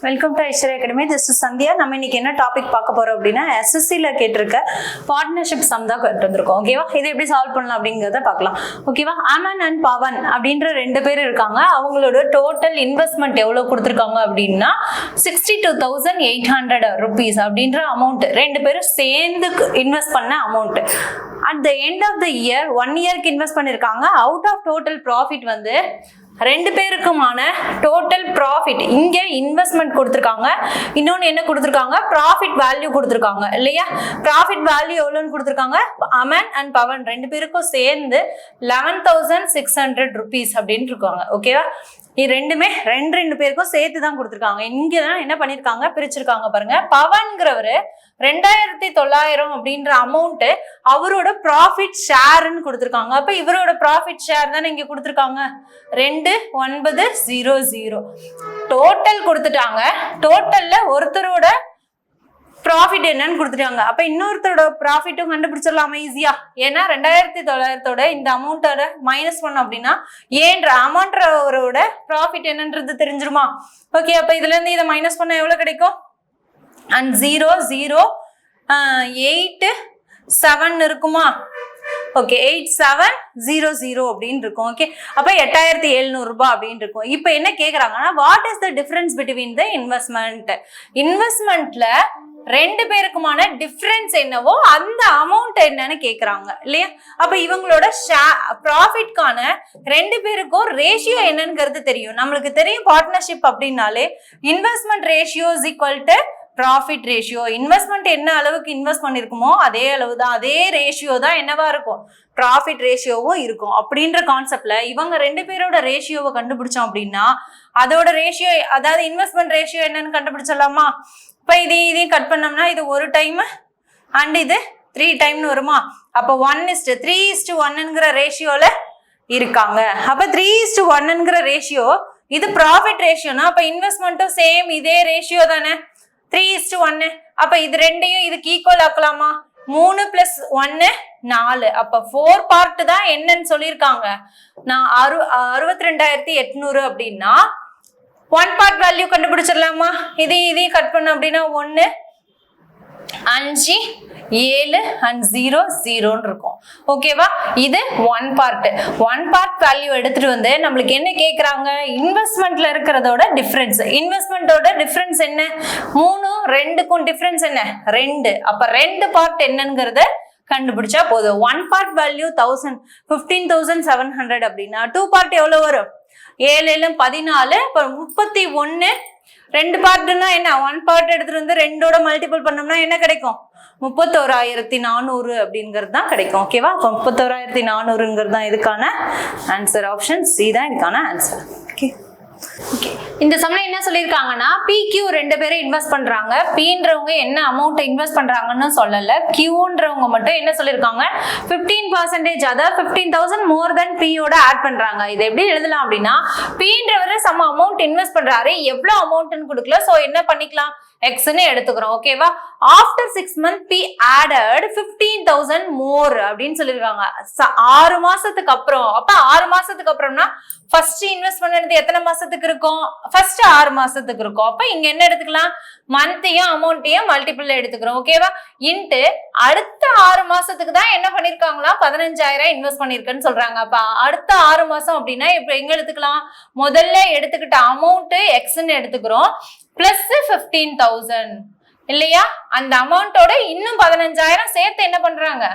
Welcome to Aishwarya academy. This is Sandhya. நம்ம இன்னைக்கு என்ன டாபிக் பார்க்க போறோம் அப்படின்னா எஸ்எஸ்சில கேட்டிருக்க பார்ட்னர்ஷிப் சம் தான் கேட்டு வந்திருக்கோம். ஓகேவா, இதை எப்படி சால்வ் பண்ணலாம் அப்படிங்கிறத பார்க்கலாம். ஓகேவா, அமன் அண்ட் பவன் அப்படின்ற ரெண்டு பேர் இருக்காங்க. அவங்களோட டோட்டல் இன்வெஸ்ட்மெண்ட் எவ்வளவு கொடுத்துருக்காங்க அப்படின்னா 62,800 rupees அப்படின்ற அமௌண்ட் ரெண்டு பேரும் சேர்ந்து இன்வெஸ்ட் பண்ண amount. At the end of the year 1 இயர்க்கு இன்வெஸ்ட் பண்ணிருக்காங்க. அவுட் ஆஃப் டோட்டல் ப்ராஃபிட் வந்து ரெண்டு பேருக்குமான டோட்டல் ப்ராஃபிட் இங்க இன்வெஸ்ட்மெண்ட் கொடுத்துருக்காங்க, இன்னொன்னு என்ன கொடுத்துருக்காங்க, ப்ராஃபிட் வேல்யூ கொடுத்துருக்காங்க இல்லையா. ப்ராஃபிட் வேல்யூ எவ்வளோன்னு கொடுத்துருக்காங்க, அமன் அண்ட் பவன் ரெண்டு பேருக்கும் சேர்ந்து 11,600 rupees அப்படின்னு இருக்காங்க. ஓகேவா, இது ரெண்டுமே ரெண்டு பேருக்கும் சேர்த்து தான் கொடுத்துருக்காங்க. இங்கதான் என்ன பண்ணிருக்காங்க, பிரிச்சிருக்காங்க பாருங்க. பவன்கிறவரு 2,900 அப்படின்ற அமௌண்ட் அவரோட ப்ராஃபிட் ஷேர்ன்னு கொடுத்துருக்காங்க. அப்ப இவரோட ப்ராஃபிட் ஷேர் தானே இங்க கொடுத்துருக்காங்க 2,900. டோட்டல் கொடுத்துட்டாங்க. டோட்டல்ல ஒருத்தரோட ப்ராஃபிட் என்னன்னு கொடுத்துட்டாங்க. அப்ப இன்னொருத்தரோட ப்ராஃபிட்டும் கண்டுபிடிச்சிடலாமா ஈஸியா. ஏன்னா 2,900 இந்த அமௌண்ட்டோட மைனஸ் பண்ணோம் அப்படின்னா ஏன்ற அமௌண்ட்ரோட ப்ராஃபிட் என்னன்றது தெரிஞ்சிருமா. ஓகே, அப்ப இதுல இருந்து இதை மைனஸ் பண்ண எவ்வளவு கிடைக்கும், அண்ட் 0,0,8,7 இருக்குமா. ஓகே, 8,700 அப்படின்னு இருக்கும். ஓகே, அப்ப 8,700 ரூபாய் அப்படின்னு இருக்கும். இப்ப என்ன கேக்குறாங்கன்னா, what is the difference between the இன்வெஸ்ட்மெண்ட்ல ரெண்டு பேருக்குமான டிஃபரன்ஸ் என்னவோ அந்த அமௌண்ட் என்னன்னு கேக்குறாங்க இல்லையா. அப்ப இவங்களோட ப்ராஃபிட்கான ரெண்டு பேருக்கும் ரேஷியோ என்னங்கிறது தெரியும். நம்மளுக்கு தெரியும் பார்ட்னர்ஷிப் அப்படின்னாலே investment ratio is equal to profit ratio. Investment என்ன அளவுக்கு இன்வெஸ்ட் பண்ணிருக்குமோ அதே அளவு தான், அதே ரேஷியோ தான் என்னவா இருக்கும், ப்ராஃபிட் ரேஷியோவும் இருக்கும். அப்படின்ற கான்செப்ட்ல இவங்க ரெண்டு பேரோட ரேஷியோவை கண்டுபிடிச்சோம் அப்படின்னா அதோட ரேஷியோ, அதாவது இன்வெஸ்ட்மெண்ட் ரேஷியோ என்னன்னு கண்டுபிடிச்சிடலாமா. இப்ப இதையும் கட் பண்ணோம்னா இது ஒரு டைம் அண்ட் இது 3 டைம்னு வருமா. அப்ப 1:3:1ங்கிற ரேஷியோல இருக்காங்க. அப்ப 3:1ங்கிற ரேஷியோ இது ப்ராஃபிட் ரேஷியோனா அப்ப இன்வெஸ்ட்மெண்ட்டும் சேம் இதே ரேஷியோ தானே 3:1. அப்ப இது ரெண்டையும் இதுக்கு ஈக்குவல் ஆக்கலாமா. 3 + 1 4. அப்ப 4 பார்ட் தான் என்னன்னு சொல்லியிருக்காங்க. நான் 62,800 அப்படின்னா 1 பார்ட் வேல்யூ கண்டுபிடிச்சிடலாமா. இதையும் கட் பண்ண அப்படின்னா 1 5 7 and 0 0ன்னு இருக்கும். ஓகேவா, இது 1 பார்ட். 1 பார்ட் வேல்யூ எடுத்துட்டு வந்து நம்மளுக்கு என்ன கேக்குறாங்க, இன்வெஸ்ட்மெண்ட்ல இருக்கிறதோட டிஃபரன்ஸ். இன்வெஸ்ட்மெண்டோட டிஃபரன்ஸ் என்ன, 3 2க்கும் டிஃபரன்ஸ் என்ன 2. அப்ப 2 பார்ட் என்னங்கிறத கண்டுபிடிச்சா போதும். 1 பார்ட் வேல்யூ 15,700 அப்படின்னா 2 பார்ட் எவ்வளவு வரும், 7 14, அப்புறம் 31. 2 பார்ட்னா என்ன, 1 பார்ட் எடுத்துட்டு வந்து 2ஓட மல்டிபிள் பண்ணோம்னா என்ன கிடைக்கும், 31,400 அப்படிங்கிறது தான் கிடைக்கும். ஓகேவா, 31,400ங்கிறது தான் இதுக்கான ஆன்சர். ஆப்ஷன் சி தான் இதுக்கான ஆன்சர். ஓகே, இந்த சமயம் என்ன சொல்லியிருக்காங்கன்னா, PQ ரெண்டு பேரும் இன்வெஸ்ட் பண்றாங்க. Pன்றவங்க என்ன அமௌண்ட் இன்வெஸ்ட் பண்றாங்கன்னு சொல்லல. Qன்றவங்க மட்டும் என்ன சொல்லியிருக்காங்க, 15%, அதாவது 15,000 மோர் தென் Pயோட ஆட் பண்றாங்க. இதை எப்படி எழுதலாம் அப்படின்னா, Pன்றவரு சம் அமௌண்ட் இன்வெஸ்ட் பண்றாரு, எவ்வளவு அமௌண்ட்னு கொடுக்கல, சோ என்ன பண்ணிக்கலாம், Xன்னு எடுத்துக்கிறோம். ஓகேவா, after 6 months P added 15,000 more அப்படின்னு சொல்லியிருக்காங்க. 6 மாசத்துக்கு அப்புறம். அப்ப 6 மாசத்துக்கு அப்புறம்னா ஃபர்ஸ்ட் இன்வெஸ்ட் பண்ணது எத்தனை மாசத்துக்கு இருக்கும், ஃபர்ஸ்ட் 6 மாசத்துக்கு இருக்கும். அப்ப இங்க என்ன எடுத்துக்கலாம், மந்த்தையும் அமௌண்ட்டையும் மல்டிபிள் எடுத்துக்கிறோம். ஓகேவா, இன்ட்டு அடுத்த 6 மாசத்துக்கு தான் என்ன பண்ணிருக்காங்களா 15,000 இன்வெஸ்ட் பண்ணிருக்கேன்னு சொல்றாங்க. அப்ப அடுத்த 6 மாசம் அப்படின்னா இப்ப எங்க எடுத்துக்கலாம், முதல்ல எடுத்துக்கிட்ட அமௌண்ட் Xன்னு எடுத்துக்கிறோம், பிளஸ் 15,000 இல்லையா. அந்த அமௌண்டோட இன்னும் 15,000 சேர்த்து என்ன பண்றாங்க,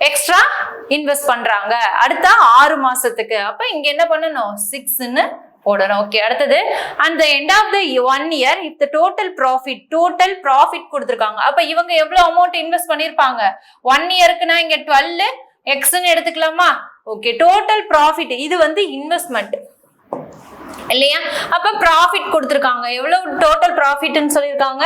எக்ஸ்ட்ரா இன்வெஸ்ட் பண்றாங்க அடுத்த 6 மாசத்துக்கு. அப்ப இங்க என்ன பண்ணணும், 6ன்னு போடணும். ஓகே, அடுத்தது அந்த end of the 1 year if the total profit கொடுத்திருக்காங்க. அப்ப இவங்க எவ்வளவு அமௌண்ட் இன்வெஸ்ட் பண்ணிருப்பாங்க 1 இயர்க்குனா இங்க 12 Xன்னு எடுத்துக்கலாமா. ஓகே, டோட்டல் ப்ராஃபிட் இது வந்து இன்வெஸ்ட்மெண்ட் இல்லையா. அப்ப ப்ராஃபிட் கொடுத்திருக்காங்க, எவ்வளவு டோட்டல் ப்ராஃபிட்னு சொல்லியிருக்காங்க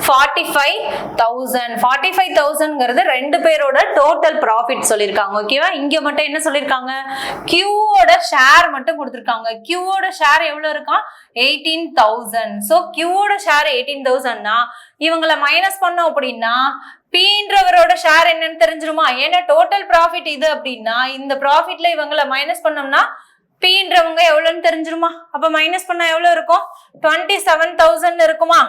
45,000. 45,000ங்கிறது ரெண்டு பேரோட டோட்டல் ப்ராஃபிட் சொல்லியிருக்காங்க. ஓகேவா, இங்க மட்டும் என்ன சொல்லியிருக்காங்க, Qவோட ஷேர் மட்டும் கொடுத்திருக்காங்க. Qவோட ஷேர் எவ்வளவு இருக்கான் 18,000. சோ Qவோட ஷேர் 18,000னா இவங்களை மைனஸ் பண்ணோம் அப்படின்னா Pன்றவரோட ஷேர் என்னன்னு தெரிஞ்சிருமா. ஏன்னா டோட்டல் ப்ராஃபிட் இது அப்படின்னா இந்த ப்ராஃபிட்ல இவங்களை மைனஸ் பண்ணோம்னா Pன்றவங்க எவ்வளவுன்னு தெரிஞ்சிருமா? அப்ப மைனஸ் பண்ணா எவ்வளவு இருக்கும்? 27,000 இருக்குமா?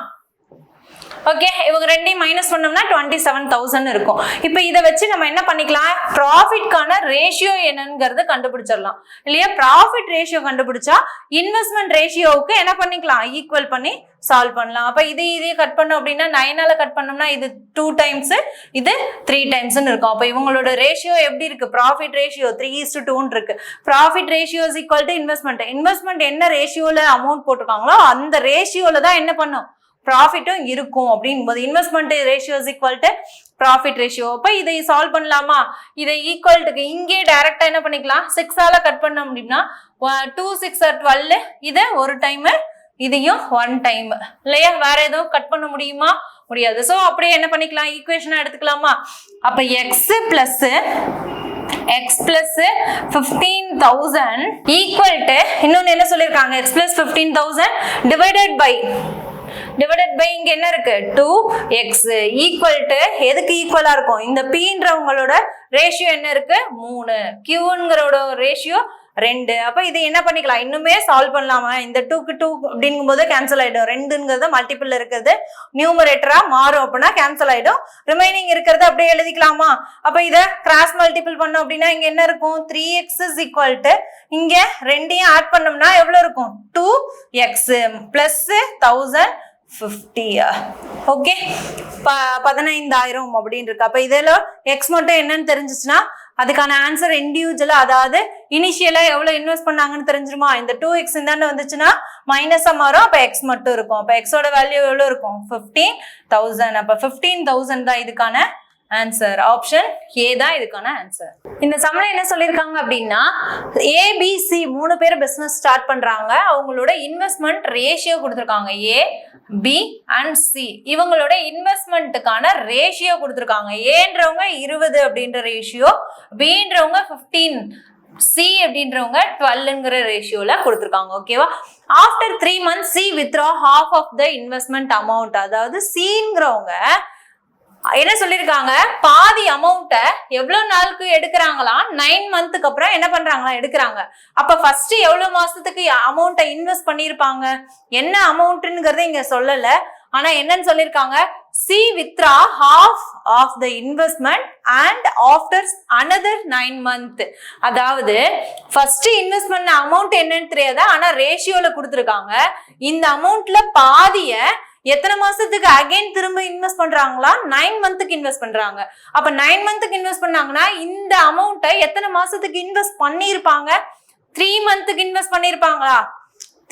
ஓகே, இவங்க ரெண்டையும் மைனஸ் பண்ணோம்னா 27,000 இருக்கும். இப்போ இதை வச்சு நம்ம என்ன பண்ணிக்கலாம்? ப்ராஃபிட்கான ரேஷியோ என்னங்கிறத கண்டுபிடிச்சிடலாம் இல்லையா? ப்ராஃபிட் ரேஷியோ கண்டுபிடிச்சா இன்வெஸ்ட்மெண்ட் ரேஷியோவுக்கு என்ன பண்ணிக்கலாம்? ஈக்குவல் பண்ணி சால்வ் பண்ணலாம். அப்ப இதே கட் பண்ணோம் அப்படின்னா 9ஆல கட் பண்ணோம்னா இது 2 டைம்ஸ், இது 3 டைம்ஸ்னு இருக்கும். அப்ப இவங்களோட ரேஷியோ எப்படி இருக்கு? ப்ராஃபிட் ரேஷியோ 3:2 இருக்கு. Profit ratio is equal to investment என்ன ரேஷியோல அமௌண்ட் போட்டிருக்காங்களோ அந்த ரேஷியோல தான் என்ன பண்ணும்? ப்ராஃபிட்டும் இருக்கும். அப்படிங்கும்போது investment ratio is equal to profit ratio. அப்ப இதை சால்வ் பண்ணலாமா? இதை ஈக்குவல் டு இங்கே டைரக்டா என்ன பண்ணிக்கலாம்? 6ஆல கட் பண்ணோம் அப்படின்னா 2 6 12, இது ஒரு டைம், இதையும் 1 டைம் இல்லையா? வேற எதுவும் கட் பண்ண முடியுமா? முடியாது. சோ அப்படியே என்ன பண்ணிக்கலாம்? ஈக்குவேஷனா எடுத்துக்கலாமா? அப்ப x plus 15,000 ஈக்குவல் டு இன்னொன்னு என்ன சொல்லிருக்காங்க? x plus 15,000 டிவைடட் பை இங்க என்ன இருக்கு? 2x ஈக்குவல் டு எதுக்கு ஈக்குவலா இருக்கும்? இந்த pன்றவங்களோட ரேஷியோ என்ன இருக்கு? 3, qங்கரோட ரேஷியோ 2. அப்ப இது என்ன பண்ணிக்கலாம்? இன்னுமே சால்வ் பண்ணலாமா? இந்த 2க்கு 2 அப்படிங்கும் போது கேன்சல் ஆயிடும். 2ங்கிறது மல்டிபிள் இருக்கிறது நியூமரேட்டரா மாறும், அப்படின்னா கேன்சல் ஆயிடும். ரிமைனிங் இருக்கிறது அப்படியே எழுதிக்கலாமா? அப்ப இத கிராஸ் மல்டிபிள் பண்ணோம் அப்படின்னா இங்க என்ன இருக்கும்? 3x is equal to இங்க ரெண்டையும் ஆட் பண்ணோம்னா எவ்வளவு இருக்கும்? 2x plus 1050. ஓகே, 15,000 அப்படின்னு இருக்கு. அப்ப இதுல எக்ஸ் மட்டும் என்னன்னு தெரிஞ்சிச்சுன்னா அதுக்கான ஆன்சர் இண்டிவிஜுவலா, அதாவது இனிஷியலா எவ்வளவு இன்வெஸ்ட் பண்ணாங்கன்னு தெரிஞ்சிருமா? இந்த 2x இந்தாண்ட வந்துச்சுன்னா மைனஸா மாறும். அப்ப எக்ஸ் மட்டும் இருக்கும். அப்ப எக்ஸோட வேல்யூ எவ்வளவு இருக்கும்? 15,000. அப்ப 15,000 தான் இதுக்கான ஆன்சர். ஆப்ஷன் ஏ தான் இதுக்கான ஆன்சர். இந்த சம்ல என்ன சொல்லிருக்காங்க அப்படின்னா ABC 3 பேர் பிசினஸ் ஸ்டார்ட் பண்றாங்க. அவங்களோட இன்வெஸ்ட்மெண்ட் ரேஷியோ கொடுத்திருக்காங்க. A, B and C. இவங்களோட இன்வெஸ்ட்மெண்ட்டுக்கான ரேஷியோ கொடுத்திருக்காங்க. ஏன்றவங்க 20 அப்படின்ற ரேஷியோ, Bன்றவங்க 15, C அப்படின்றவங்க 12ங்கிற ரேஷியோல கொடுத்திருக்காங்க. ஓகேவா? After 3 months C withdraw half of the investment amount. அதாவது Cங்கிறவங்க என்ன சொல்லிருக்காங்க? பாதி அமௌண்ட்டை எவ்வளவு நாளுக்கு எடுக்கிறாங்களா? 9 மந்த்துக்கு அப்புறம் என்ன பண்றாங்களா? எடுக்கிறாங்க. அப்ப ஃபர்ஸ்ட் எவ்வளவு மாசத்துக்கு அமௌண்ட்டை இன்வெஸ்ட் பண்ணிருப்பாங்க? என்ன அமௌண்ட்ங்கிறத இங்க சொல்லல. ஆனா என்னன்னு சொல்லிருக்காங்க? C withdraw half of the investment and after another 9 months. அதாவது ஃபர்ஸ்ட் இன்வெஸ்ட் பண்ண அமௌண்ட் என்னன்னு தெரியாது, ஆனா ரேஷியோல கொடுத்திருக்காங்க. இந்த அமௌண்ட்ல பாதிய எத்தனை மாசத்துக்கு அகைன் திரும்ப இன்வெஸ்ட் பண்றாங்களா? 9 மந்த்துக்கு இன்வெஸ்ட் பண்றாங்க. அப்ப 9 மந்த்துக்கு இன்வெஸ்ட் பண்ணாங்கன்னா இந்த அமௌண்ட்டை எத்தனை மாசத்துக்கு இன்வெஸ்ட் பண்ணிருப்பாங்க? 3 மந்த்துக்கு இன்வெஸ்ட் பண்ணிருப்பாங்களா?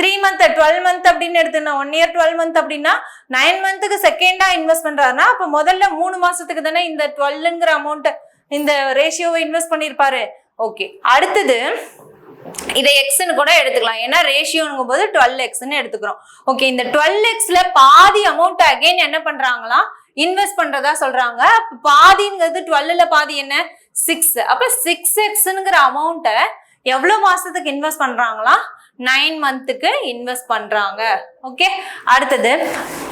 3 மந்த் 12 மந்த் அப்படின்னு எடுத்துனா 1 year 12 மந்த் அப்படின்னா 9 மந்த்துக்கு செகண்டா இன்வெஸ்ட் பண்றாருன்னா அப்ப முதல்ல 3 மாசத்துக்கு தானே இந்த 12ங்கிற அமௌண்ட் இந்த ரேஷியோவை இன்வெஸ்ட் பண்ணிருப்பாரு. ஓகே, அடுத்தது இதை எக்ஸ்ன்னு கூட எடுத்துக்கலாம். ஏன்னா ரேஷியோங்கும் போது 12x எடுத்துக்கிறோம். ஓகே, இந்த 12xல பாதி அமௌண்ட் அகைன் என்ன பண்றாங்களா? இன்வெஸ்ட் பண்றதா சொல்றாங்க. பாதிங்கிறது 12ல பாதி என்ன? 6. அப்ப 6xங்கிற அமௌண்ட்டை எவ்வளவு மாசத்துக்கு இன்வெஸ்ட் பண்றாங்களா? 9 மந்த்துக்கு இன்வெஸ்ட் பண்றாங்க. ஓகே, அடுத்தது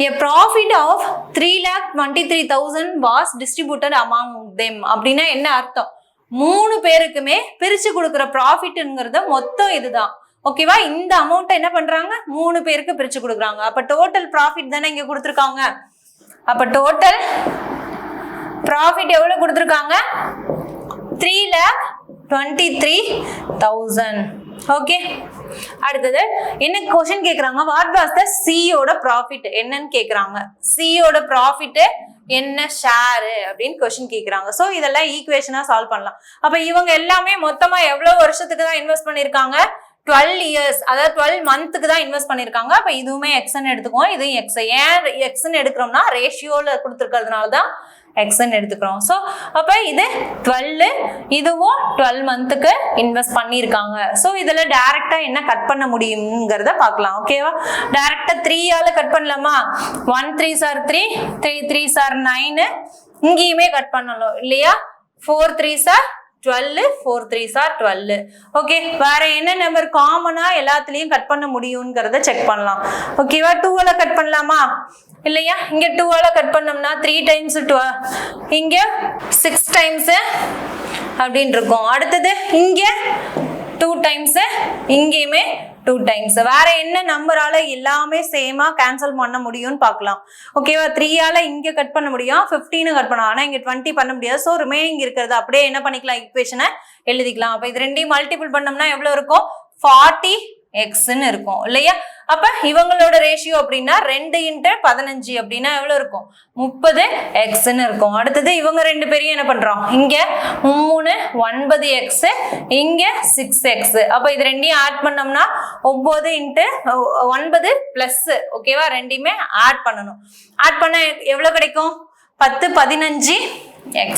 a profit of 3,23,000 was distributed among them. அப்படின்னா என்ன அர்த்தம்? 3 பேருக்குமே பிரிச்சு கொடுக்குற ப்ராஃபிட்ங்கிறது மொத்தம் இதுதான். ஓகேவா? இந்த அமௌண்ட் என்ன பண்றாங்க? 3 பேருக்கு பிரிச்சு கொடுக்குறாங்க. அப்ப டோட்டல் ப்ராஃபிட் தானே இங்க கொடுத்துருக்காங்க. அப்ப டோட்டல் ப்ராஃபிட் எவ்வளவு கொடுத்துருக்காங்க? 3,23,000. ஓகே, அடுத்தது என்ன क्वेश्चन கேக்குறாங்க? வாட் வாஸ் த சியோட ப்ராஃபிட் என்னன்னு கேக்குறாங்க. சியோட ப்ராஃபிட் என்ன ஷேர் அப்படின்னு क्वेश्चन கேக்குறாங்க. சோ இதெல்லாம் ஈக்குவேஷனா சால்வ் பண்ணலாம். அப்ப இவங்க எல்லாமே மொத்தமா எவ்வளவு வருஷத்துக்கு தான் இன்வெஸ்ட் பண்ணிருக்காங்க? 12 years, அதாவது 12 மந்த்துக்கு தான் இன்வெஸ்ட் பண்ணிருக்காங்க. அப்ப இதுவுமே எக்ஸ்ன்னு எடுத்துக்குவோம், இதுவும் எக்ஸ். ஏன் எக்ஸ்ன்னு எடுக்கிறோம்னா ரேஷியோல கொடுத்துருக்கிறதுனால தான் எக்ஸ்ன்னு எடுத்துக்கிறோம். ஸோ அப்ப இது 12, இதுவும் 12 மந்த்துக்கு இன்வெஸ்ட் பண்ணிருக்காங்க. ஸோ இதுல டைரக்டா என்ன கட் பண்ண முடியுங்கிறத பார்க்கலாம். ஓகேவா? டைரக்டா 3ஆல கட் பண்ணலாமா? 1 3s are 3, 3 3s are 9. இங்கேயுமே கட் பண்ணலாம் இல்லையா? 4 3s are 12, 4 3s are 12. Okay, வேற என்ன நம்பர் காமனா எல்லாத்துலயும் கட் பண்ண முடியும்ங்கிறத செக் பண்ணலாம். ஓகேவா? 2ஆல கட் பண்ணலாமா? இல்லையா? இங்க 2ஆல கட் பண்ணோம்னா 3 times 12, இங்க 6 times அப்படின்னு இருக்கும். அடுத்தது இங்க 2 times, இங்கேயுமே 2 times. வேற என்ன நம்பரால எல்லாமே சேமா கேன்சல் பண்ண முடியும்னு பார்க்கலாம். ஓகேவா? 3 ஆல இங்க கட் பண்ண முடியும், 15 கட் பண்ணலாம். ஆனா இங்க 20 பண்ண முடியாது. ஸோ ரிமைனிங் இருக்கிறது அப்படியே என்ன பண்ணிக்கலாம், ஈக்குவேஷனை எழுதிக்கலாம். அப்ப இது ரெண்டையும் மல்டிபிள் பண்ணோம்னா எவ்வளவு இருக்கும், 40x இருக்கும் இல்லையா? அப்ப இவங்களோட ரேஷியோ அப்படின்னா 2 × 15 அப்படின்னா எவ்வளவு இருக்கும், 30x இருக்கும். அடுத்தது இவங்க ரெண்டு பேரையும் என்ன பண்றோம், இங்க 3 9x, இங்க 6x. அப்ப இது ரெண்டையும் ஆட் பண்ணோம்னா 9 × 9 பிளஸ், ஓகேவா? ரெண்டையுமே ஆட் பண்ணணும். ஆட் பண்ண எவ்வளவு கிடைக்கும், 10 15x.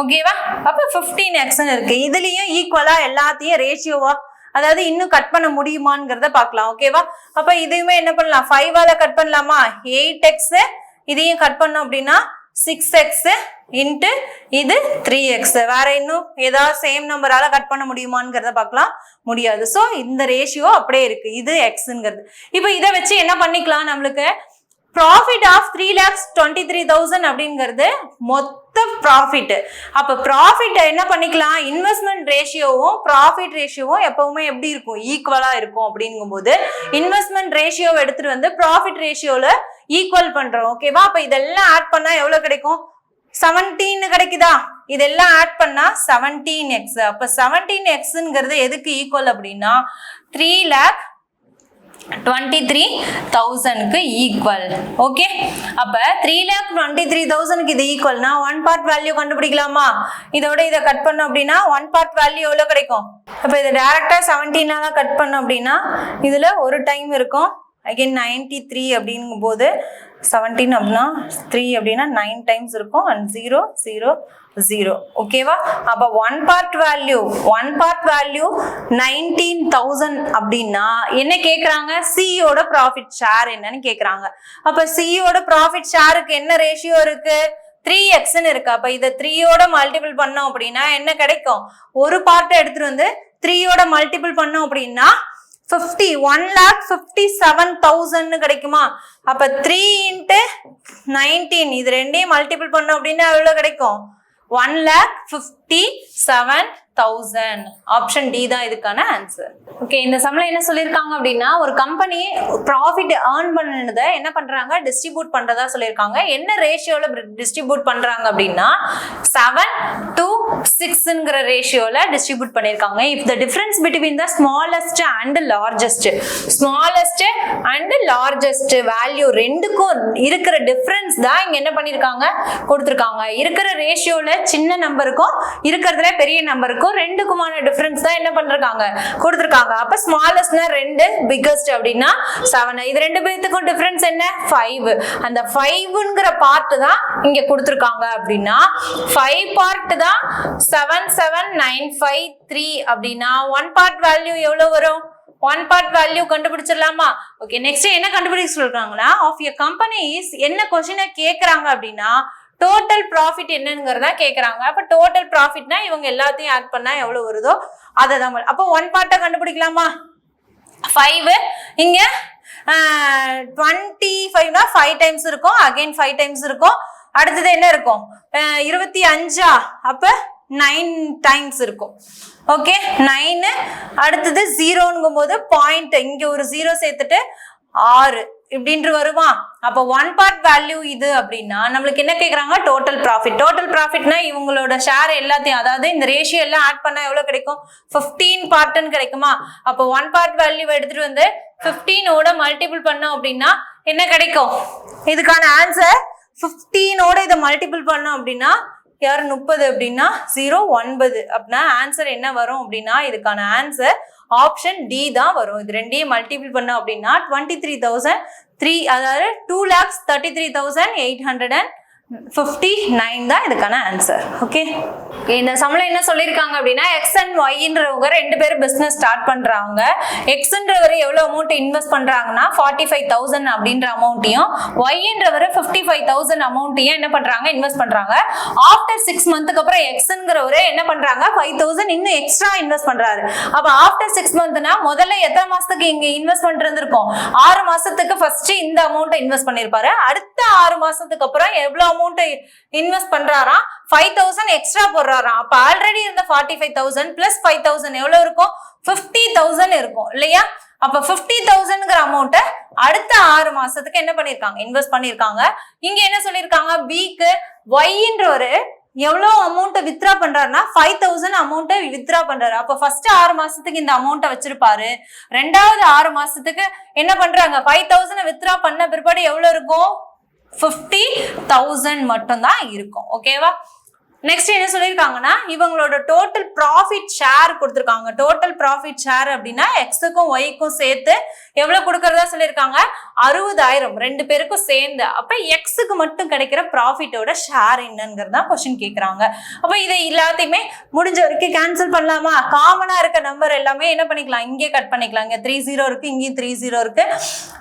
ஓகேவா? அப்ப 15x இருக்கு. இதுலயும் ஈக்குவலா எல்லாத்தையும் ரேஷியோவா, அதாவது இன்னும் கட் பண்ண முடியுமாங்கிறத பார்க்கலாம். ஓகேவா? அப்ப இதையுமே என்ன பண்ணலாம், 5 ஆல கட் பண்ணலாமா, 8x. இதையும் கட் பண்ணோம் அப்படின்னா 6x இன்ட்டு இது 3x. வேற இன்னும் ஏதாவது சேம் நம்பரால கட் பண்ண முடியுமாங்கிறத பார்க்கலாம், முடியாது. ஸோ இந்த ரேஷியோ அப்படியே இருக்கு, இது எக்ஸ்ங்கிறது. இப்போ இதை வச்சு என்ன பண்ணிக்கலாம், நம்மளுக்கு ப்ராஃபிட் ஆஃப் 3,23,000 அப்படிங்கிறது மொத்த ப்ராஃபிட். அப்ப ப்ராஃபிட் என்ன பண்ணிக்கலாம், இன்வெஸ்ட்மெண்ட் ரேஷியோவும் ப்ராஃபிட் ரேஷியோவும் எப்பவுமே எப்படி இருக்கும், ஈக்குவலா இருக்கும். அப்படிங்கும்போது இன்வெஸ்ட்மெண்ட் ரேஷியோவை எடுத்துட்டு வந்து ப்ராஃபிட் ரேஷியோல ஈக்குவல் பண்றோம். ஓகேவா? அப்ப இதெல்லாம் ஆட் பண்ணா எவ்வளவு கிடைக்கும், 17 கிடைக்குதா? இதெல்லாம் ஆட் பண்ணா 17x. அப்ப 17xங்கிறது எதுக்கு ஈக்குவல் அப்படின்னா 3,23,000க்கு ஈக்குவல். ஓகே, அப்ப 3,23,000க்கு இது ஈக்குவல்னா 1 பார்ட் வேல்யூ கண்டுபிடிக்கலாமா? இதோட இதை கட் பண்ணோம் அப்படின்னா 1 பார்ட் வேல்யூ எவ்வளவு கிடைக்கும்? அப்ப இதை டைரக்டா 17ஆல கட் பண்ணோம் அப்படின்னா இதுல ஒரு டைம் இருக்கும், அகைன் 93 அப்படிங்கும் போது 17 அப்படின்னா 3 அப்படின்னா 9 டைம்ஸ் இருக்கும், அண்ட் 0 0 0. ஓகேவா? அப்ப 1 பார்ட் வேல்யூ 19,000 அப்படின்னா என்ன கேக்குறாங்க, சியோட ப்ராஃபிட் ஷேர் என்னன்னு கேக்குறாங்க. அப்ப சியோட ப்ராஃபிட் ஷேருக்கு என்ன ரேஷியோ இருக்கு, 3x இருக்கு. அப்ப இதை 3யோட மல்டிபிள் பண்ணோம் அப்படின்னா என்ன கிடைக்கும், ஒரு பார்ட்டை எடுத்துட்டு வந்து 3யோட மல்டிபிள் பண்ணோம் அப்படின்னா 1,57,000 கிடைக்குமா? அப்ப 3 × 19 இது ரெண்டையும் மல்டிபிள் பண்ணோம் அப்படின்னா எவ்வளவு கிடைக்கும், 1,57,000. ஆப்ஷன் டி தான் இதுக்கான ஆன்சர். ஓகே, இந்த சம்ல என்ன சொல்லியிருக்காங்க அப்படின்னா ஒரு கம்பெனி ப்ராஃபிட் ஏர்ன் பண்ணதை என்ன பண்றாங்க, டிஸ்ட்ரிபியூட் பண்றதா சொல்லியிருக்காங்க. என்ன ரேஷியோல டிஸ்ட்ரிபியூட் பண்றாங்க அப்படின்னா 7:6ங்கிற ரேஷியோல டிஸ்ட்ரிபியூட் பண்ணியிருக்காங்க. If the difference between the smallest and largest value ரெண்டுக்கும் இருக்கிற டிஃபரன்ஸ் தான் இங்க என்ன பண்ணிருக்காங்க, கொடுத்திருக்காங்க. இருக்கிற ரேஷியோல சின்ன நம்பருக்கும் இருக்கிறதுல பெரிய நம்பருக்கும் ரெண்டுக்குமான டிஃபரன்ஸ் தான் என்ன பண்றாங்க, கொடுத்திருக்காங்க. அப்ப ஸ்மாலஸ்ட்னா 2, பிக்கஸ்ட் அப்படின்னா 7. இது ரெண்டு பேத்துக்கும் டிஃபரன்ஸ் என்ன, 5. அந்த 5ங்கிற பார்ட் தான் இங்க கொடுத்திருக்காங்க. அப்படின்னா 5 பார்ட் தான் 77,953 அப்படின்னா 1 பார்ட் வேல்யூ எவ்வளவு வரும், 1 பார்ட் வேல்யூ கண்டுபிடிச்சிடலாமா? ஓகே, நெக்ஸ்ட் என்ன கண்டுபிடிக்க சொல்றாங்கன்னா ஆஃப் எ கம்பெனிஸ் என்ன கொஸ்டினை கேக்குறாங்க அப்படின்னா டோட்டல் ப்ராஃபிட் என்னங்கிறதா கேக்குறாங்க. அப்ப டோட்டல் ப்ராஃபிட்னா இவங்க எல்லாத்தையும் ஆட் பண்ணா எவ்வளவு வருதோ அதை தான். அப்போ 1 பார்ட்டை கண்டுபிடிக்கலாமா, 5 இங்க 25னா 5 டைம்ஸ் இருக்கும், அகைன் 5 டைம்ஸ் இருக்கும். அடுத்தது என்ன இருக்கும், 25, அப்ப 9 டைம்ஸ் இருக்கும். ஓகே, 9. அடுத்தது 0ங்கும் போது பாயிண்ட் இங்க ஒரு 0 சேர்த்துட்டு 6 இப்படின்று வருமா? அப்ப 1 பார்ட் வேல்யூ இது அப்படின்னா நம்மளுக்கு என்ன கேக்குறாங்க, டோட்டல் ப்ராஃபிட். டோட்டல் ப்ராஃபிட்னா இவங்களோட ஷேர் எல்லாத்தையும், அதாவது இந்த ரேஷியோ எல்லாம் ஆட் பண்ணா எவ்வளவு கிடைக்கும், 15 பார்ட்னு கிடைக்குமா? அப்ப 1 பார்ட் வேல்யூ எடுத்துட்டு வந்து 15ஓட மல்டிபிள் பண்ணோம் அப்படின்னா என்ன கிடைக்கும், இதுக்கான ஆன்சர் 15ஓட இதை மல்டிபிள் பண்ணோம் அப்படின்னா 30 அப்படின்னா 0,9 அப்படின்னா ஆன்சர் என்ன வரும் அப்படின்னா இதுக்கான ஆன்சர் ஆப்ஷன் டி தான் வரும். இது ரெண்டையும் மல்டிபிள் பண்ணோம் அப்படின்னா 23,003, அதாவது 2,33,859 தான் இதுக்கான ஆன்சர். ஓகே, இந்த சம்ல என்ன சொல்லியிருக்காங்க அப்படின்னா எக்ஸ் அண்ட் ஒய்ன்றவங்க ரெண்டு பேரும் பிசினஸ் ஸ்டார்ட் பண்றாங்க. எக்ஸ்ன்றவர் எவ்வளவு அமௌண்ட் இன்வெஸ்ட் பண்றாங்கன்னா 45,000 அப்படின்ற அமௌண்ட்டையும், ஒய்ன்றவர் 55,000 அமௌண்ட்டையும் என்ன பண்றாங்க, இன்வெஸ்ட் பண்றாங்க. ஆஃப்டர் 6 மந்த்க்கு அப்புறம் எக்ஸ்ங்கிறவரு என்ன பண்றாங்க, 5,000 இன்னும் எக்ஸ்ட்ரா இன்வெஸ்ட் பண்றாரு. அப்ப ஆஃப்டர் 6 மந்த்னா முதல்ல எத்தனை மாசத்துக்கு இங்க இன்வெஸ்ட்மெண்ட் இருந்திருக்கும், 6 மாசத்துக்கு ஃபர்ஸ்ட் இந்த அமௌண்ட் இன்வெஸ்ட் பண்ணிருப்பாரு. அடுத்த 6 மாசத்துக்கு அப்புறம் எவ்வளவு அமௌண்ட் இன்வெஸ்ட் பண்றாராம், 5,000 எக்ஸ்ட்ரா போடுறாராம். அப்ப ஆல்ரெடி இருந்த 45,000 பிளஸ் 5,000 எவ்வளவு இருக்கும்? 50,000 இருக்கும் இல்லையா? அப்ப 50,000ங்கிற அமௌண்ட்ட அடுத்த 6 மாசத்துக்கு என்ன பண்ணிருக்காங்க? இன்வெஸ்ட் பண்ணிருக்காங்க. இங்க என்ன சொல்லிருக்காங்க? பிக்கு ஒய்ன்றவரு எவ்வளவு அமௌண்ட் வித்ரா பண்றாருன்னா 5,000 அமௌண்ட் வித்ரா பண்றாரு. அப்ப ஃபர்ஸ்ட் 6 மாசத்துக்கு இந்த அமௌண்ட்டை வச்சிருப்பாரு. ரெண்டாவது 6 மாசத்துக்கு என்ன பண்றாங்க? 5,000 வித்ரா பண்ண பிற்பாடு எவ்வளவு இருக்கும்? 50,000 மட்டும் தான் இருக்கும். ஓகேவா? நெக்ஸ்ட் என்ன சொல்லிருக்காங்கன்னா இவங்களோட டோட்டல் ப்ராஃபிட் ஷேர் கொடுத்திருக்காங்க. டோட்டல் ப்ராஃபிட் ஷேர் அப்படின்னா எக்ஸுக்கும் ஒய்க்கும் சேர்த்து எவ்வளவு கொடுக்கறதா சொல்லியிருக்காங்க? 60,000 ரெண்டு பேருக்கும் சேர்ந்து. அப்ப எக்ஸுக்கு மட்டும் கிடைக்கிற ப்ராஃபிட்டோட ஷேர் என்னங்கிறதா கொஸ்டின் கேட்கறாங்க. அப்ப இதை எல்லாத்தையுமே முடிஞ்ச வரைக்கும் கேன்சல் பண்ணலாமா? காமனா இருக்க நம்பர் எல்லாமே என்ன பண்ணிக்கலாம்? இங்கே கட் பண்ணிக்கலாம். இங்க 30 இருக்கு, இங்கேயும் 30 இருக்கு,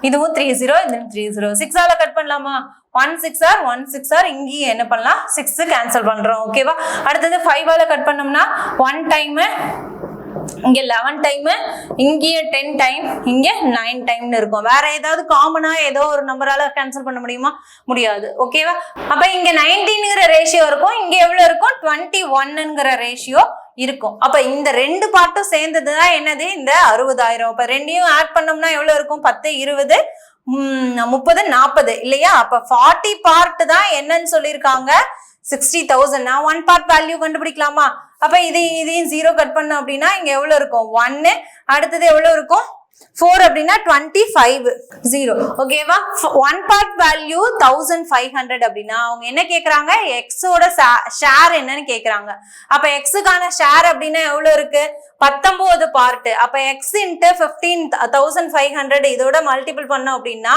இதுவும் 30, இதுவும் 30. 6ஆல கட் பண்ணலாமா? 1 6 ஆர் 1 6 ஆர் இங்கேயும் என்ன பண்ணலாம்? 6 கேன்சல் பண்றோம். ஓகேவா? அடுத்தது 5ஆல கட் பண்ணோம்னா 1 டைம், இங்க 11 டைம், இங்கே 10 டைம், இங்க 9 டைம்னு இருக்கும். வேற ஏதாவது காமனா ஏதோ ஒரு நம்பரால கேன்சல் பண்ண முடியுமா? முடியாது. ஓகேவா? அப்ப இங்க 19ங்கிற ரேஷியோ இருக்கும், இங்க எவ்வளவு இருக்கும்? 21ங்கிற ரேஷியோ இருக்கும். அப்ப இந்த ரெண்டு பார்ட்டும் சேர்ந்ததுதான் என்னது? இந்த 60,000. அப்ப ரெண்டையும் ஆட் பண்ணோம்னா எவ்வளவு இருக்கும்? 10 20 30 40 இல்லையா? அப்ப 40 பார்ட் தான் என்னன்னு சொல்லியிருக்காங்க? 60,000. நான் 1 பார்ட் வேல்யூ கண்டுபிடிக்கலாமா? அப்ப இதையும் 0 கட் பண்ண அப்படின்னா இங்க எவ்வளவு இருக்கும்? 1. அடுத்தது எவ்வளவு இருக்கும்? 4 அப்படின்னா 25 0. ஓகேவா? 1 பார்ட் வேல்யூ 1500 அப்படின்னா அவங்க என்ன கேக்குறாங்க? எக்ஸோட ஷேர் என்னன்னு கேக்குறாங்க. அப்ப எக்ஸுக்கான ஷேர் அப்படின்னா எவ்வளவு இருக்கு? 19 பார்ட். அப்ப எக்ஸ் இன்ட்டு 15,500 இதோட மல்டிபிள் பண்ணோம் அப்படின்னா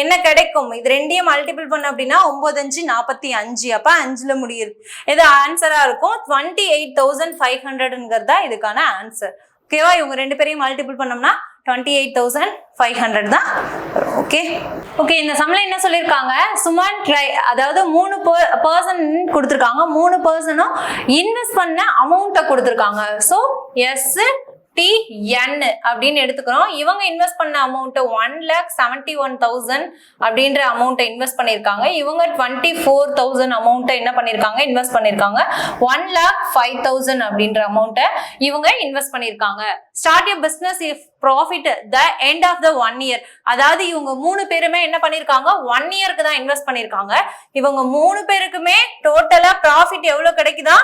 என்ன கிடைக்கும்? இது ரெண்டையும் மல்டிபிள் பண்ண அப்படின்னா 9 5 45. அப்ப 5ல முடியுது. இது ஆன்சரா இருக்கும். 28,500ங்கிறதா இதுக்கான ஆன்சர். ஓகேவா? இவங்க ரெண்டு பேரையும் மல்டிபிள் பண்ணோம்னா 28,500 தான். Okay okay. இந்த சம்ல என்ன சொல்லியிருக்காங்க? சுமன் அதாவது 3 பர்சன் கொடுத்துருக்காங்க. 3 பர்சனும் இன்வெஸ்ட் பண்ண அமௌண்ட்டை கொடுத்துருக்காங்க. ஸோ STN அப்படின்னு எடுத்துக்கிறோம். இவங்க இன்வெஸ்ட் பண்ண அமௌண்ட் 1,71,000 அப்படின்ற அமௌண்ட்டை இன்வெஸ்ட் பண்ணியிருக்காங்க. இவங்க 24,000 அமௌண்ட்டை என்ன பண்ணியிருக்காங்க? இன்வெஸ்ட் பண்ணியிருக்காங்க. 1,05,000 அப்படின்ற அமௌண்ட்டை இவங்க இன்வெஸ்ட் பண்ணியிருக்காங்க. Start a business if profit the end of the 1 year. அதாவது இவங்க 3 பேருமே என்ன பண்ணியிருக்காங்க? 1 yearக்கு தான் இன்வெஸ்ட் பண்ணியிருக்காங்க. இவங்க 3 பேருக்குமே டோட்டலா ப்ராஃபிட் எவ்வளவு கிடைக்குதா?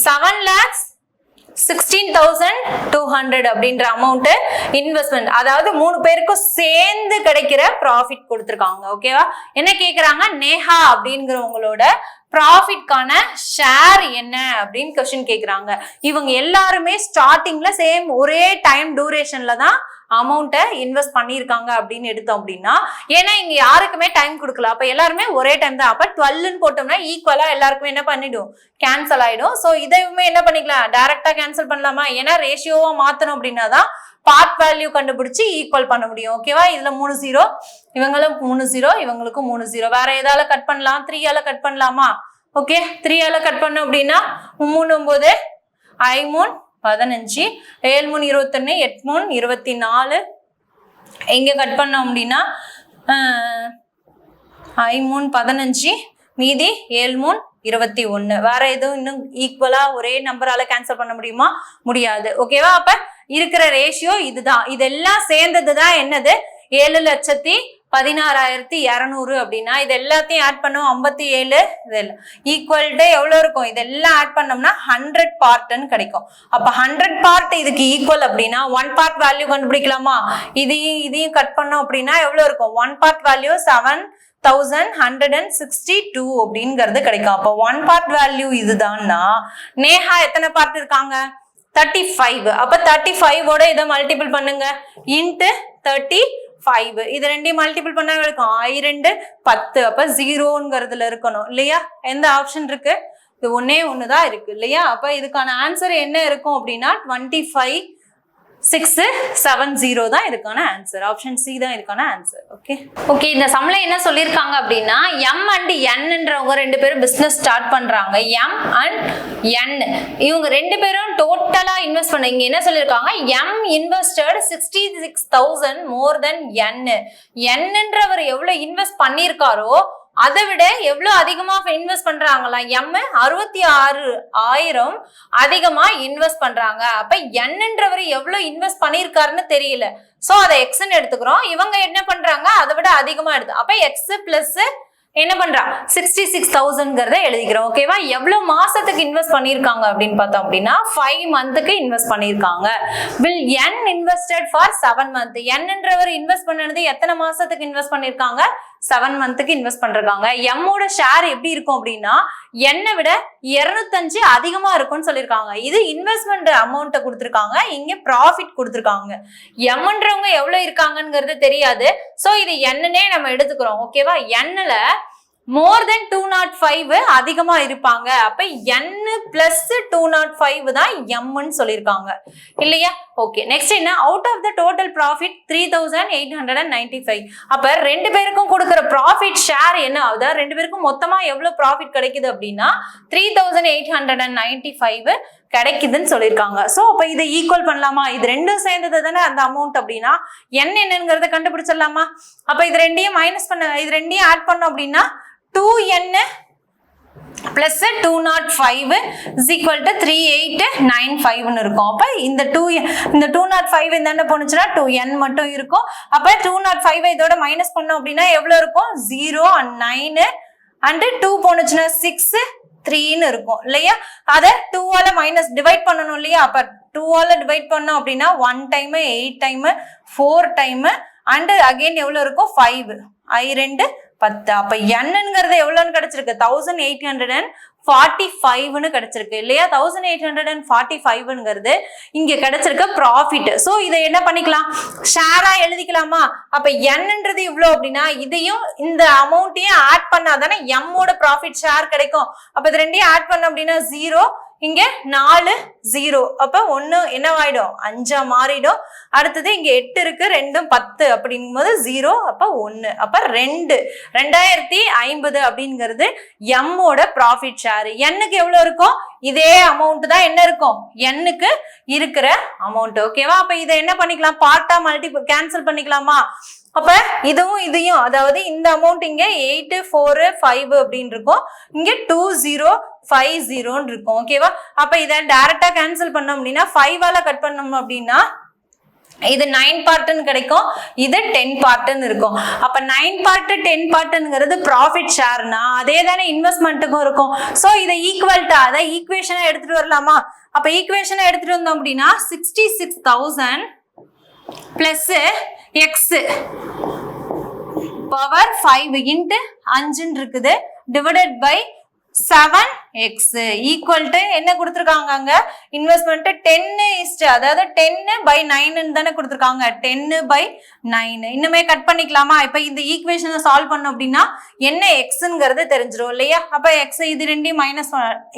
7,16,200 அப்படின்ற அமௌண்ட் இன்வெஸ்ட்மெண்ட். அதாவது 3 பேருக்கும் சேர்ந்து கிடைக்கிற ப்ராஃபிட் கொடுத்துருக்காங்க. ஓகேவா? என்ன கேக்குறாங்க? நேஹா அப்படிங்கிறவங்களோட ப்ராஃபிட்கான ஷேர் என்ன அப்படின்னு கொஸ்டின் கேக்குறாங்க. இவங்க எல்லாருமே ஸ்டார்டிங்ல சேம் ஒரே டைம் டியூரேஷன்ல தான் அமௌண்ட்டை இன்வெஸ்ட் பண்ணியிருக்காங்க அப்படின்னு எடுத்தோம் அப்படின்னா, ஏன்னா இங்க யாருக்குமே டைம் கொடுக்கல. அப்ப எல்லாருமே ஒரே டைம் தான். அப்ப 12ன்னு போட்டோம்னா ஈக்குவலா எல்லாருக்குமே என்ன பண்ணிடும்? கேன்சல் ஆயிடும். ஸோ இதையுமே என்ன பண்ணிக்கலாம்? டைரக்டா கேன்சல் பண்ணலாமா? ஏன்னா ரேஷியோவா மாத்தணும் அப்படின்னா தான் பார்ட் வேல்யூ கண்டுபிடிச்சு ஈக்குவல் பண்ண முடியும். ஓகேவா? இதுல 3 0, இவங்களும் 3 0, இவங்களுக்கும் 3 0. வேற ஏதால கட் பண்ணலாம்? 3ஆல கட் பண்ணலாமா? ஓகே, 3ஆல கட் பண்ணோம் அப்படின்னா 3 9 I 3 15, 7 3 21, 8 3 24. இங்க கட் பண்ணோம் அப்படின்னா I 3 15, மீதி 7 3 21. வேற எதுவும் இன்னும் ஈக்குவலா ஒரே நம்பரால கேன்சல் பண்ண முடியுமா? முடியாது. ஓகேவா? அப்ப இருக்கிற ரேஷியோ இதுதான். இதெல்லாம் சேர்ந்ததுதான் என்னது? 7,16,200 அப்படின்னா இது எல்லாத்தையும் ஆட் பண்ணோம் 57. இதெல்லாம் ஈக்குவல் டு எவ்வளவு இருக்கும்? இதெல்லாம் ஆட் பண்ணோம்னா 100 பார்ட்னு கிடைக்கும். அப்ப 100 பார்ட் இதுக்கு ஈக்குவல் அப்படின்னா 1 பார்ட் வேல்யூ கண்டுபிடிக்கலாமா? இதையும் கட் பண்ணோம் அப்படின்னா எவ்வளவு இருக்கும்? 1 பார்ட் வேல்யூ 7,162 அப்படிங்கிறது கிடைக்கும். அப்ப 1 பார்ட் வேல்யூ இதுதான்னா நேஹா எத்தனை பார்ட் இருக்காங்க? 35. அப்ப 35ஓட இதை மல்டிபிள் பண்ணுங்க இன்ட்டு 35. இது ரெண்டையும் மல்டிபிள் பண்ணா இருக்கும் 2 10. அப்ப 0ங்கிறதுல இருக்கணும் இல்லையா? எந்த ஆப்ஷன் இருக்கு? இது ஒன்னே ஒண்ணுதான் இருக்கு இல்லையா? அப்ப இதுக்கான ஆன்சர் என்ன இருக்கும் அப்படின்னா 25,670 தான் இதுக்கான ஆன்சர். ஆப்ஷன் சி தான் இதுக்கான ஆன்சர். Okay okay. இந்த சம்ல என்ன சொல்லியிருக்காங்க அப்படின்னா எம் அண்ட் என்ன்றவங்க ரெண்டு பேரும் பிசினஸ் ஸ்டார்ட் பண்றாங்க. எம் அண்ட் என் இவங்க ரெண்டு பேரும் டோட்டலா இன்வெஸ்ட் பண்ண இங்க என்ன சொல்லியிருக்காங்க? எம் இன்வெஸ்டட் 66,000 மோர் தென் என். என்னன்றவர் எவ்வளவு இன்வெஸ்ட் பண்ணியிருக்காரோ அதை விட எவ்வளவு அதிகமா இன்வெஸ்ட் பண்றாங்களா? எம் 66,000 அதிகமா இன்வெஸ்ட் பண்றாங்க. அப்ப என்னன்றவர் எவ்வளவு இன்வெஸ்ட் பண்ணிருக்காருன்னு தெரியல. சோ அதை எக்ஸ்ன்னு எடுத்துக்கிறோம். இவங்க என்ன பண்றாங்க? அதை விட அதிகமா எடுத்து, அப்ப எக்ஸ் பிளஸ் என்ன பண்றா 66,000 எழுதிக்கிறோம். ஓகேவா? எவ்வளவு மாசத்துக்கு இன்வெஸ்ட் பண்ணிருக்காங்க அப்படின்னு பார்த்தோம் அப்படின்னா 5 மந்த்துக்கு இன்வெஸ்ட் பண்ணிருக்காங்க. Will n invested for 7 month. என்னன்றவர் இன்வெஸ்ட் பண்ணது எத்தனை மாசத்துக்கு இன்வெஸ்ட் பண்ணிருக்காங்க? 7 மந்த்துக்கு இன்வெஸ்ட் பண்றாங்க. எம்மோட ஷேர் எப்படி இருக்கும் அப்படின்னா என்னை விட 205 அதிகமா இருக்கும்னு சொல்லியிருக்காங்க. இது இன்வெஸ்ட்மெண்ட் அமௌண்ட்டை கொடுத்துருக்காங்க, இங்க ப்ராஃபிட் கொடுத்துருக்காங்க. எம்ன்றவங்க எவ்வளவு இருக்காங்கங்கிறது தெரியாது. சோ இது என்னன்னே நம்ம எடுத்துக்கிறோம். ஓகேவா? என்னல மோர் தென் 205 அதிகமா இருப்பாங்க. அப்ப n பிளஸ் 205 தான் எம்னு சொல்லியிருக்காங்க இல்லையா? ஓகே, நெக்ஸ்ட் என்ன? Out of the total profit 3,895. அப்ப ரெண்டு பேருக்கும் கொடுக்குற ப்ராஃபிட் ஷேர் என்ன ஆகுது? ரெண்டு பேருக்கும் மொத்தமா எவ்வளவு ப்ராஃபிட் கிடைக்குது அப்படின்னா 3,895 கிடைக்குதுன்னு சொல்லியிருக்காங்க. சோ அப்ப இதை ஈக்குவல் பண்ணலாமா? இது ரெண்டும் சேர்ந்தது தானே அந்த அமௌண்ட் அப்படின்னா என்னங்கிறத கண்டுபிடிச்சிடலாமா? அப்ப இது ரெண்டையும் மைனஸ் பண்ண, இது ரெண்டையும் ஆட் பண்ணோம் அப்படின்னா 2n plus 205 is equal to 3895 இருக்கும். அப்ப இந்த 205 இந்த போனுச்சுன்னா 2n மட்டும் இருக்கும். அப்ப 205 இதோட மைனஸ் பண்ணோம் அப்படின்னா எவ்வளவு இருக்கும்? 0 and 9 and 2 போனுச்சுன்னா 6 3 இருக்கும் இல்லையா? அத 2 ஆல மைனஸ் டிவைட் பண்ணணும் இல்லையா? அப்ப 2 ஆல டிவைட் பண்ணோம் அப்படின்னா 1 time 8 time 4 time and again எவ்வளவு இருக்கும்? 5 I2 10. அப்ப என்னங்கிறது எவ்வளவுன்னு கிடைச்சிருக்கு? 1845 கிடைச்சிருக்கு இல்லையா? 1845 இங்க கிடைச்சிருக்க ப்ராஃபிட். சோ இதை என்ன பண்ணிக்கலாம்? ஷேரா எழுதிக்கலாமா? அப்ப என்னன்றது இவ்வளவு அப்படின்னா இதையும் இந்த அமௌண்ட்டையும் ஆட் பண்ணாதானே எம்மோட ப்ராஃபிட் ஷேர் கிடைக்கும். அப்ப இது ரெண்டையும் ஆட் பண்ண அப்படின்னா 0, இங்க 4 0. அப்ப 1 என்னவாயிடும்? 5 மாறிடும். அடுத்தது இங்க 8 இருக்கு, 2 10 அப்படிங்கும் போது 0, அப்ப 1, அப்ப 2 2050 அப்படிங்கிறது எம்மோட ப்ராஃபிட் ஷேர். என்னுக்கு எவ்வளவு இருக்கும்? இதே அமௌண்ட் தான் என்ன இருக்கும்? என்னுக்கு இருக்கிற அமௌண்ட். ஓகேவா? அப்ப இதை என்ன பண்ணிக்கலாம்? பார்ட்டா மல்டிபிள் கேன்சல் பண்ணிக்கலாமா? அப்ப இதுவும் இதையும், அதாவது இந்த அமௌண்ட் இங்க 845 அப்படின்னு இருக்கும், இங்க 2050 இருக்கும். ஓகேவா? அப்ப இதை டைரக்டா கேன்சல் பண்ணோம் அப்படின்னா 5 ஆல கட் பண்ணோம் அப்படின்னா இது 9 பார்ட்னு கிடைக்கும், இது 10 பார்ட்னு இருக்கும். அப்ப 9 பார்ட் 10 பார்ட்ங்கிறது ப்ராஃபிட் ஷேர்னா அதே தானே இன்வெஸ்ட்மெண்ட்டுக்கும் இருக்கும். சோ இதை ஈக்குவல்ட்டா அதை ஈக்குவேஷனா எடுத்துட்டு வரலாமா? அப்ப ஈக்குவேஷனா எடுத்துட்டு வந்தோம் அப்படின்னா 66,000 பிளஸ் எக்ஸ் பவர் 5 இன்ட்டு 5 இருக்குது divided by 7x equal to என்ன கொடுத்துருக்காங்க? அங்க இன்வெஸ்ட்மெண்ட் 10 அதாவது 10/9 தானே கொடுத்துருக்காங்க. 10/9 இன்னுமே கட் பண்ணிக்கலாமா? இப்ப இந்த ஈக்குவேஷனை சால்வ் பண்ணோம் அப்படின்னா என்ன எக்ஸ்ங்கிறது தெரிஞ்சிடும் இல்லையா? அப்ப எக்ஸ் இது ரெண்டையும் மைனஸ்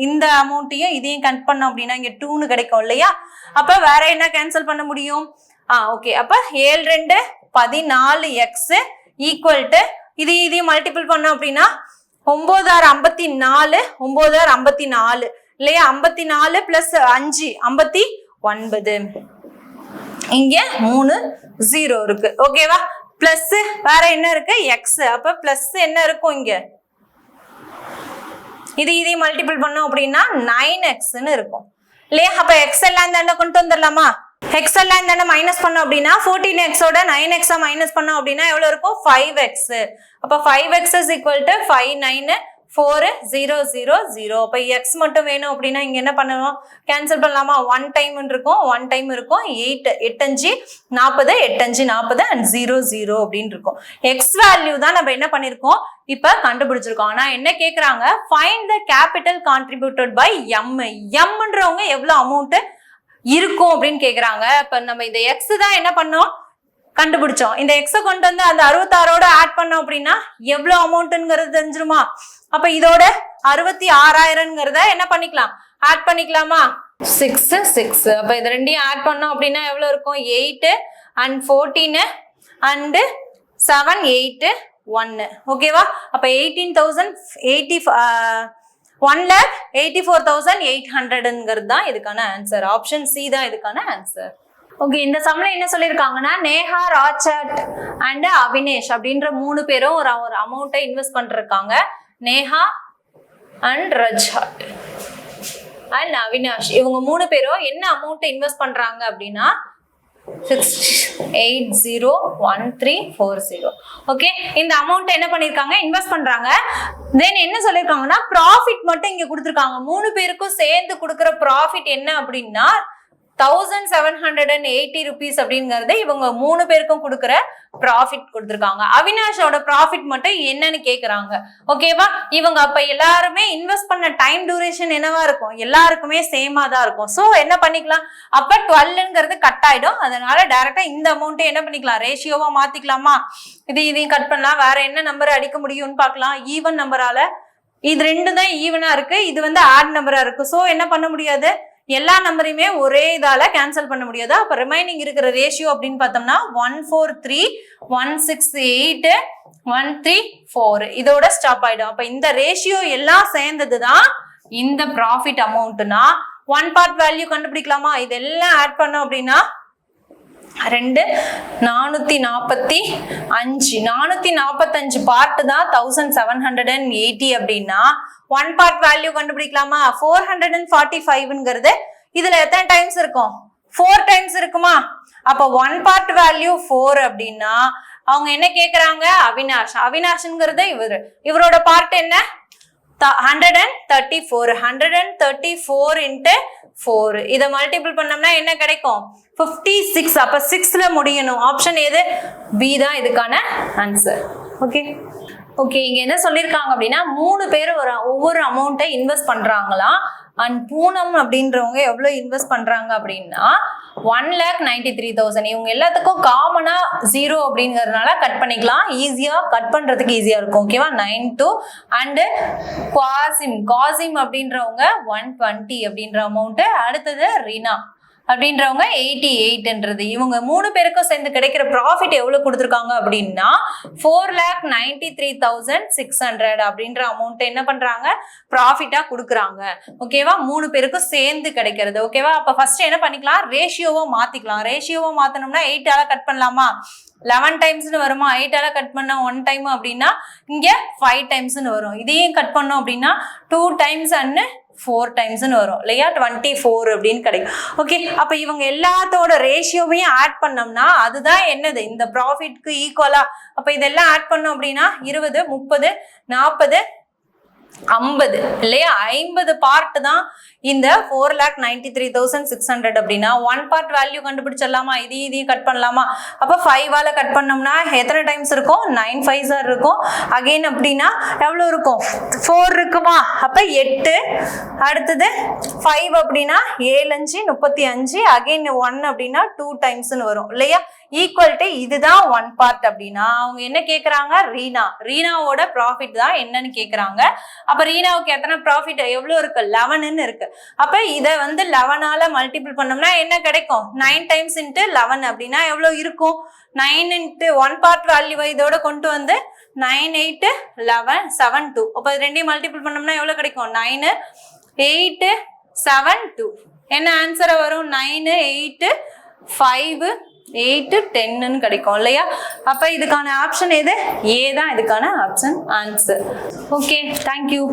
இந்த அமௌண்ட்டையும் இதையும் கட் பண்ணோம் அப்படின்னா இங்க 2 கிடைக்கும் இல்லையா? அப்ப வேற என்ன கேன்சல் பண்ண முடியும்? ஓகே, அப்ப 7 2 14x ஈக்குவல் டு இதையும் மல்டிபிள் பண்ணோம் அப்படின்னா 9,654 9,654 இல்லையா? 54 பிளஸ் 5 59. இங்க 3 0 இருக்கு. ஓகேவா? பிளஸ் வேற என்ன இருக்கு? எக்ஸ். அப்ப பிளஸ் என்ன இருக்கும் இங்க? இதையும் மல்டிபிள் பண்ணோம் அப்படின்னா 9x இருக்கும் இல்லையா? அப்ப எக்ஸ் எல்லாம் தானே கொண்டு வந்துடலாமா? எக்ஸ் எல்லாம் தானே மைனஸ் பண்ணோம் அப்படின்னா 14x ஓட 9x மைனஸ் பண்ணோம் அப்படின்னா எவ்வளவு இருக்கும்? 5x. அப்ப 5x is equal to 594,000. அப்ப x மட்டும் வேணும் அப்படின்னா இங்க என்ன பண்ணணும்? கேன்சல் பண்ணலாமா? 1 டைம் இருக்கும், 1 டைம் இருக்கும். 8 8 5 40 8 5 40 and 00 அப்படின்னு இருக்கும். எக்ஸ் வேல்யூ தான் நம்ம என்ன பண்ணிருக்கோம்? இப்ப கண்டுபிடிச்சிருக்கோம். ஆனா என்ன கேக்குறாங்க? Find the capital contributed by M. எம்ன்றவங்க எவ்வளவு அமௌண்ட் இருக்கும் அப்படின்னு கேக்குறாங்க. இப்ப நம்ம இந்த எக்ஸ் தான் என்ன பண்ணோம்? கண்டுபிடிச்சோம். இந்த எக்ஸ கொண்டு வந்து அந்த 66ஓட ஆட் பண்ணோம் அப்படின்னா எவ்வளவு அமௌண்ட்ங்கிறது தெரிஞ்சிருமா? அப்ப இதோட 66,000ங்கிறத என்ன பண்ணிக்கலாம்? ஆட் பண்ணிக்கலாமா? 6 6. அப்ப இது ரெண்டையும் ஆட் பண்ணோம் அப்படின்னா எவ்வளவு இருக்கும்? 8 and 14 and 7 8 1. ஓகேவா? அப்ப 1,84,800ங்கிறது தான் இதுக்கான ஆன்சர். ஆப்ஷன் சி தான் இதுக்கான ஆன்சர். ஓகே, இந்த சம்ல என்ன சொல்லியிருக்காங்கன்னா நேஹா, ராச்சர்ட் அண்ட் அவினேஷ் அப்படின்ற 3 பேரும் ஒரு அமௌண்ட்டை இன்வெஸ்ட் பண்ணிருக்காங்க. நேஹா அண்ட் ரஜாட் அண்ட் அவினாஷ் இவங்க 3 பேரும் என்ன அமௌண்ட் இன்வெஸ்ட் பண்றாங்க அப்படின்னா 6801340. ஓகே, இந்த அமௌண்ட் என்ன பண்ணிருக்காங்க, இன்வெஸ்ட் பண்றாங்க. தென் என்ன சொல்லிருக்காங்கன்னா ப்ராஃபிட் மட்டும் இங்க கொடுத்துருக்காங்க. 3 பேருக்கும் சேர்ந்து கொடுக்குற ப்ராஃபிட் என்ன அப்படின்னா 1780 rupees அப்படிங்கறது இவங்க 3 பேருக்கும் கொடுக்குற ப்ராஃபிட் கொடுத்துருக்காங்க. அவினாஷோட ப்ராஃபிட் மட்டும் என்னன்னு கேக்குறாங்க. ஓகேவா, இவங்க அப்ப எல்லாருமே இன்வெஸ்ட் பண்ண டைம் டியூரேஷன் என்னவா இருக்கும், எல்லாருக்குமே சேமா தான் இருக்கும். சோ என்ன பண்ணிக்கலாம், அப்ப 12ங்கிறது கட் ஆயிடும். அதனால டைரக்டா இந்த அமௌண்ட் என்ன பண்ணிக்கலாம், ரேஷியோவா மாத்திக்கலாமா. இதையும் கட் பண்ணலாம். வேற என்ன நம்பர் அடிக்க முடியும்னு பாக்கலாம். ஈவன் நம்பரால இது 2 தான் ஈவனா இருக்கு, இது வந்து ஆட் நம்பரா இருக்கு. சோ என்ன பண்ண முடியாது, எல்லா நம்பரையுமே ஒரே இதால கேன்சல் பண்ண முடியாது. அப்ப ரிமைனிங் இருக்கிற ரேஷியோ அப்படின்னு பார்த்தோம்னா 143 168 134 இதோட ஸ்டாப் ஆயிடும். அப்ப இந்த ரேஷியோ எல்லாம் சேர்ந்ததுதான் இந்த ப்ராஃபிட் அமௌண்ட்னா 1 பார்ட் வேல்யூ கண்டுபிடிக்கலாமா. இதெல்லாம் ஆட் பண்ணோம் அப்படின்னா 445 பார்ட் தான் 1780 அப்படின்னா 1 பார்ட் வேல்யூ கண்டுபிடிக்கலாமா. 445ங்கிறது இதுல எத்தனை டைம்ஸ் இருக்கும், 4 டைம்ஸ் இருக்குமா. அப்ப 1 பார்ட் வேல்யூ 4 அப்படின்னா அவங்க என்ன கேக்குறாங்க, அவினாஷ்ங்கிறது இவரோட பார்ட் என்ன 134 into 4 இதை மல்டிபிள் பண்ணோம்னா என்ன கிடைக்கும் 56. அப்ப 6ல முடியணும். ஆப்ஷன் எது, பி தான் இதுக்கான ஆன்சர். ஓகே, இங்க என்ன சொல்லிருக்காங்க அப்படின்னா 3 பேர் ஒவ்வொரு அமௌண்ட்டை இன்வெஸ்ட் பண்றாங்களாம். அண்ட் பூனம் அப்படின்றவங்க எவ்வளவு இன்வெஸ்ட் பண்றாங்க அப்படின்னா 1,93,000. இவங்க எல்லாத்துக்கும் காமனா 0 அப்படிங்கறதுனால கட் பண்ணிக்கலாம். ஈஸியா கட் பண்றதுக்கு ஈஸியா இருக்கும். ஓகேவா, 92 அண்ட் காசிம் அப்படின்றவங்க 120 அப்படின்ற அமௌண்ட். அடுத்தது ரீனா அப்படின்றவங்க 88ன்றது. இவங்க 3 பேருக்கும் சேர்ந்து கிடைக்கிற ப்ராஃபிட் எவ்வளவு கொடுத்துருக்காங்க அப்படின்னா 4,93,600 அப்படின்ற அமௌண்ட் என்ன பண்றாங்க, ப்ராஃபிட்டா கொடுக்குறாங்க. ஓகேவா, 3 பேருக்கும் சேர்ந்து கிடைக்கிறது. ஓகேவா, அப்ப ஃபர்ஸ்ட் என்ன பண்ணிக்கலாம், ரேஷியோவா மாத்திக்கலாம். ரேஷியோவா மாத்தணும்னா 8ஆல கட் பண்ணலாமா. 11 டைம்ஸ்னு வருமா. 8ஆல கட் பண்ண 1 டைம் அப்படின்னா இங்க 5 டைம்ஸ்னு வரும். இதையும் கட் பண்ணோம் அப்படின்னா 2 டைம்ஸ் அண்ட் 4 டைம்ஸ்னு வரும் இல்லையா, 24 அப்படின்னு கிடைக்கும். ஓகே, அப்ப இவங்க எல்லாத்தோட ரேஷியோவையும் ஆட் பண்ணோம்னா அதுதான் என்னது, இந்த ப்ராஃபிட்க்கு ஈக்குவலா. அப்ப இதெல்லாம் ஆட் பண்ணோம் அப்படின்னா 20 30 40 50 இல்லையா, 50 பார்ட் தான் இந்த 4,93,600 அப்படின்னா 1 பார்ட் வேல்யூ கண்டுபிடிச்சிடலாமா. இதையும் கட் பண்ணலாமா. அப்ப 5ஆல கட் பண்ணோம்னா எத்தனை டைம்ஸ் இருக்கும், 9 5s இருக்கும். அகைன் அப்படின்னா எவ்வளவு இருக்கும், 4 இருக்குமா. அப்ப 8. அடுத்தது 5 அப்படின்னா 7 5 35. அகைன் 1 அப்படின்னா 2 டைம்ஸ்னு வரும் இல்லையா. ஈக்குவல் டு இதுதான் 1 பார்ட் அப்படின்னா அவங்க என்ன கேக்குறாங்க, ரீனாவோட ப்ராஃபிட் தான் என்னன்னு கேக்குறாங்க. அப்ப ரீனாவுக்கு எத்தனை ப்ராஃபிட் எவ்வளவு இருக்கு, 11ன்னு இருக்கு. அப்ப இத வந்து 11ஆல மல்டிபிள் பண்ணோம்னா என்ன கிடைக்கும், 9 டைம்ஸ் இன்ட்டு 11 அப்படின்னா எவ்வளவு இருக்கும், 9 இன்ட்டு 1 பார்ட் வேல்யூ இதோட கொண்டு வந்து 9 8 11 7 2. அப்ப இது ரெண்டையும் மல்டிபிள் பண்ணோம்னா எவ்வளவு கிடைக்கும், 9 8 7 2. என்ன ஆன்சர் வரும், 9 8 5 8 10ன்னு கிடைக்கும் இல்லையா. அப்ப இதுக்கான ஆப்ஷன் எது, ஏ தான் இதுக்கான ஆப்ஷன் ஆன்சர். Okay, thank you.